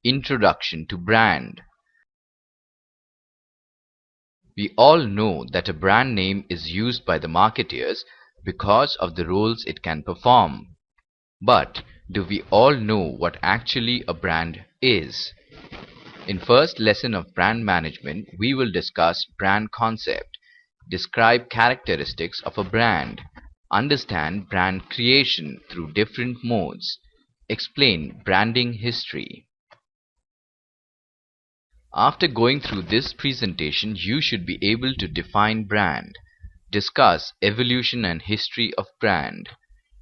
Introduction to brand. We all know that a brand name is used by the marketeers because of the roles it can perform. But do we all know what actually a brand is? In first lesson of brand management, we will discuss brand concept, describe characteristics of a brand, understand brand creation through different modes, explain branding history. After going through this presentation, you should be able to define brand, discuss evolution and history of brand,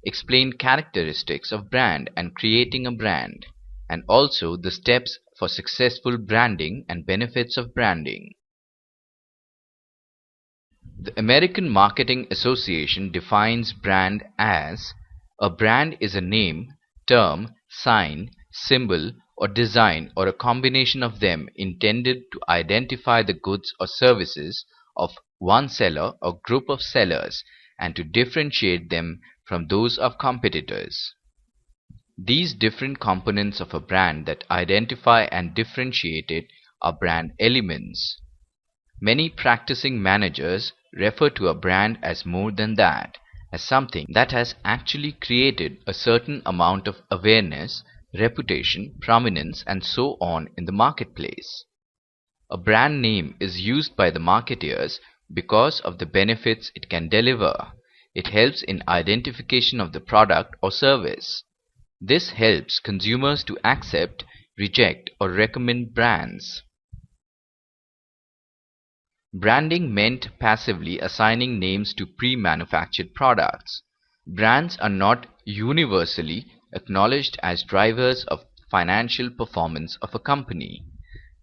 explain characteristics of brand and creating a brand, and also the steps for successful branding and benefits of branding. The American Marketing Association defines brand as: a brand is a name, term, sign, symbol, or design or a combination of them intended to identify the goods or services of one seller or group of sellers and to differentiate them from those of competitors. These different components of a brand that identify and differentiate it are brand elements. Many practicing managers refer to a brand as more than that, as something that has actually created a certain amount of awareness, reputation, prominence, and so on in the marketplace. A brand name is used by the marketeers because of the benefits it can deliver. It helps in identification of the product or service. This helps consumers to accept, reject, or recommend brands. Branding meant passively assigning names to pre-manufactured products. Brands are not universally acknowledged as drivers of financial performance of a company.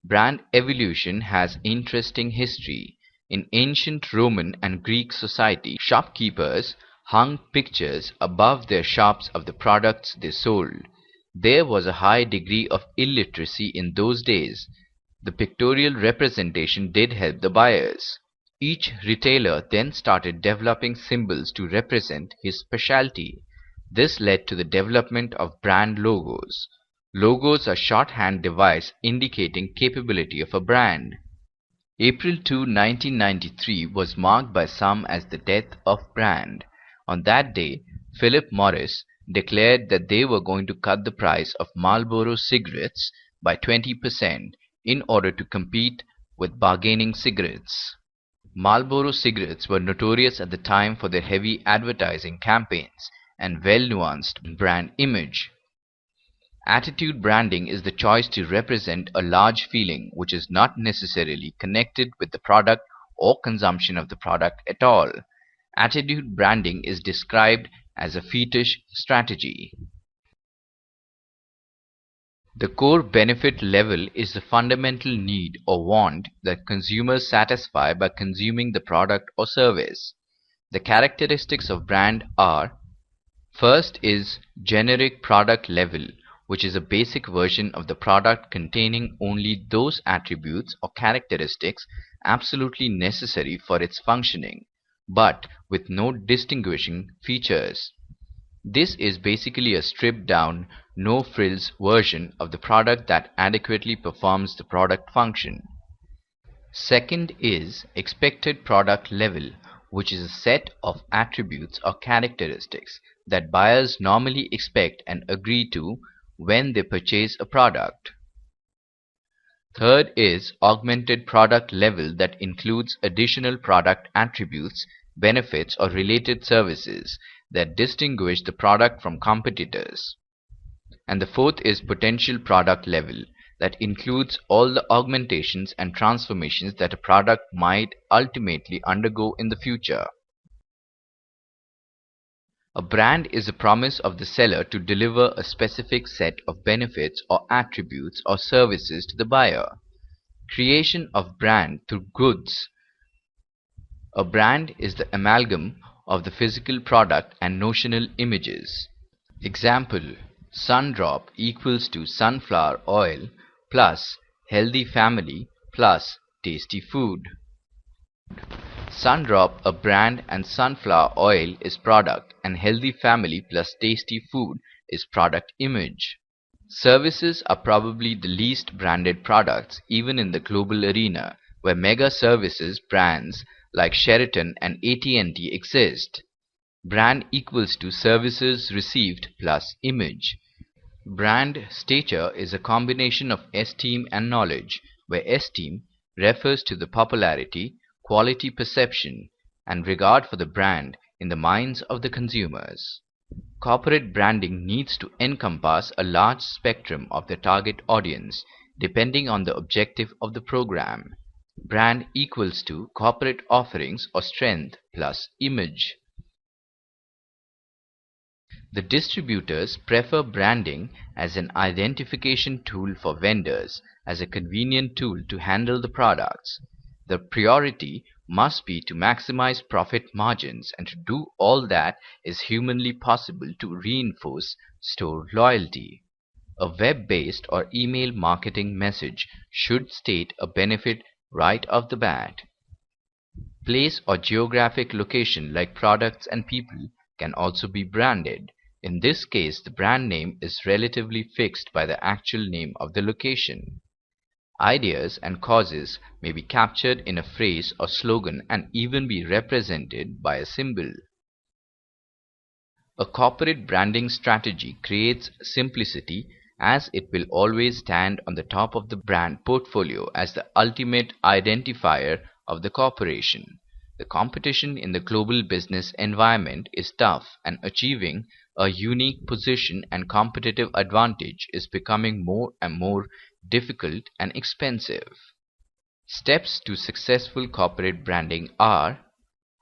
Brand evolution has interesting history. In ancient Roman and Greek society, shopkeepers hung pictures above their shops of the products they sold. There was a high degree of illiteracy in those days. The pictorial representation did help the buyers. Each retailer then started developing symbols to represent his specialty. This led to the development of brand logos. Logos are shorthand device indicating capability of a brand. April 2, 1993 was marked by some as the death of brand. On that day, Philip Morris declared that they were going to cut the price of Marlboro cigarettes by 20% in order to compete with bargaining cigarettes. Marlboro cigarettes were notorious at the time for their heavy advertising campaigns and well-nuanced brand image. Attitude branding is the choice to represent a large feeling which is not necessarily connected with the product or consumption of the product at all. Attitude branding is described as a fetish strategy. The core benefit level is the fundamental need or want that consumers satisfy by consuming the product or service. The characteristics of brand are: first is generic product level, which is a basic version of the product containing only those attributes or characteristics absolutely necessary for its functioning, but with no distinguishing features. This is basically a stripped-down, no-frills version of the product that adequately performs the product function. Second is expected product level, which is a set of attributes or characteristics that buyers normally expect and agree to when they purchase a product. Third is augmented product level that includes additional product attributes, benefits, or related services that distinguish the product from competitors. And the fourth is potential product level that includes all the augmentations and transformations that a product might ultimately undergo in the future. A brand is a promise of the seller to deliver a specific set of benefits or attributes or services to the buyer. Creation of brand through goods. A brand is the amalgam of the physical product and notional images. Example: Sundrop equals to sunflower oil plus healthy family plus tasty food. Sundrop a brand and sunflower oil is product and healthy family plus tasty food is product image. Services are probably the least branded products even in the global arena, where mega services brands like Sheraton and AT&T exist. Brand equals to services received plus image. Brand stature is a combination of esteem and knowledge, where esteem refers to the popularity, quality perception, and regard for the brand in the minds of the consumers. Corporate branding needs to encompass a large spectrum of the target audience, depending on the objective of the program. Brand equals to corporate offerings or strength plus image. The distributors prefer branding as an identification tool for vendors, as a convenient tool to handle the products. The priority must be to maximize profit margins and to do all that is humanly possible to reinforce store loyalty. A web-based or email marketing message should state a benefit right off the bat. Place or geographic location like products and people can also be branded. In this case, the brand name is relatively fixed by the actual name of the location. Ideas and causes may be captured in a phrase or slogan and even be represented by a symbol. A corporate branding strategy creates simplicity, as it will always stand on the top of the brand portfolio as the ultimate identifier of the corporation. The competition in the global business environment is tough, and achieving a unique position and competitive advantage is becoming more and more difficult and expensive. Steps to successful corporate branding are: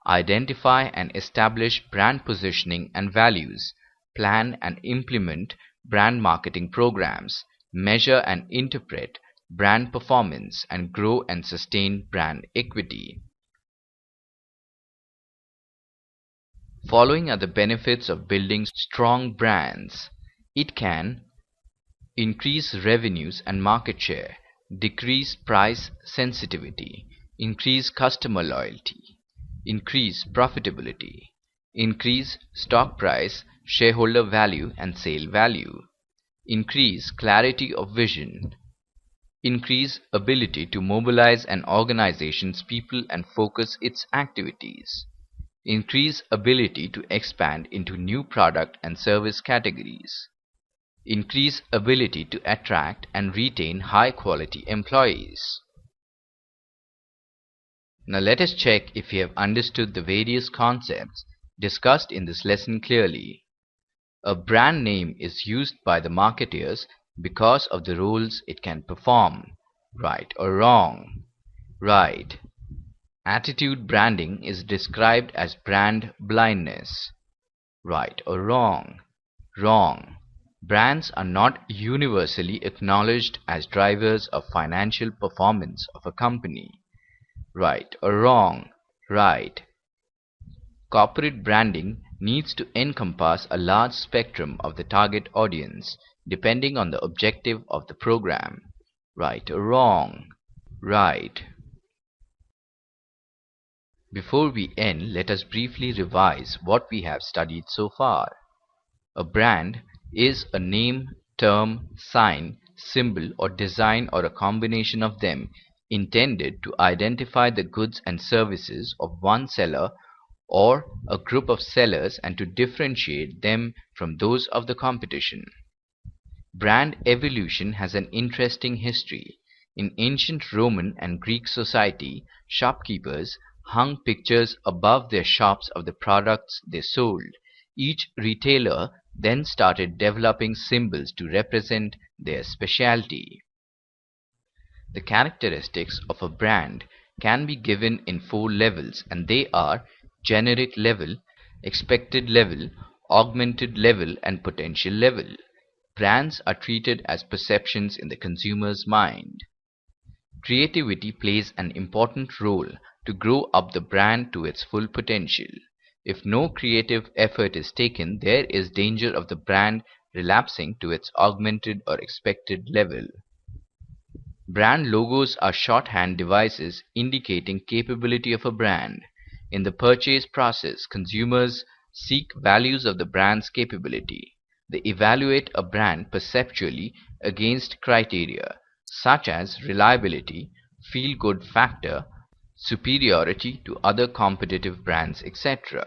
identify and establish brand positioning and values, plan and implement brand marketing programs, measure and interpret brand performance, and grow and sustain brand equity. Following are the benefits of building strong brands. It can increase revenues and market share, decrease price sensitivity, increase customer loyalty, increase profitability, increase stock price, shareholder value and sale value, increase clarity of vision, increase ability to mobilize an organization's people and focus its activities, increase ability to expand into new product and service categories, increase ability to attract and retain high-quality employees. Now let us check if you have understood the various concepts discussed in this lesson clearly. A brand name is used by the marketeers because of the roles it can perform. Right or wrong? Right. Attitude branding is described as brand blindness. Right or wrong? Wrong. Brands are not universally acknowledged as drivers of financial performance of a company. Right or wrong? Right. Corporate branding needs to encompass a large spectrum of the target audience, depending on the objective of the program. Right or wrong? Right. Before we end, let us briefly revise what we have studied so far. A brand is a name, term, sign, symbol, or design, or a combination of them, intended to identify the goods and services of one seller or a group of sellers and to differentiate them from those of the competition. Brand evolution has an interesting history. In ancient Roman and Greek society, shopkeepers hung pictures above their shops of the products they sold. Each retailer then started developing symbols to represent their specialty. The characteristics of a brand can be given in 4 levels, and they are generic level, expected level, augmented level, and potential level. Brands are treated as perceptions in the consumer's mind. Creativity plays an important role to grow up the brand to its full potential. If no creative effort is taken, there is danger of the brand relapsing to its augmented or expected level. Brand logos are shorthand devices indicating capability of a brand. In the purchase process, consumers seek values of the brand's capability. They evaluate a brand perceptually against criteria such as reliability, feel-good factor, superiority to other competitive brands, etc.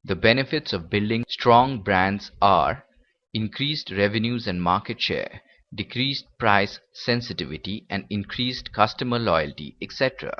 The benefits of building strong brands are increased revenues and market share, decreased price sensitivity, and increased customer loyalty, etc.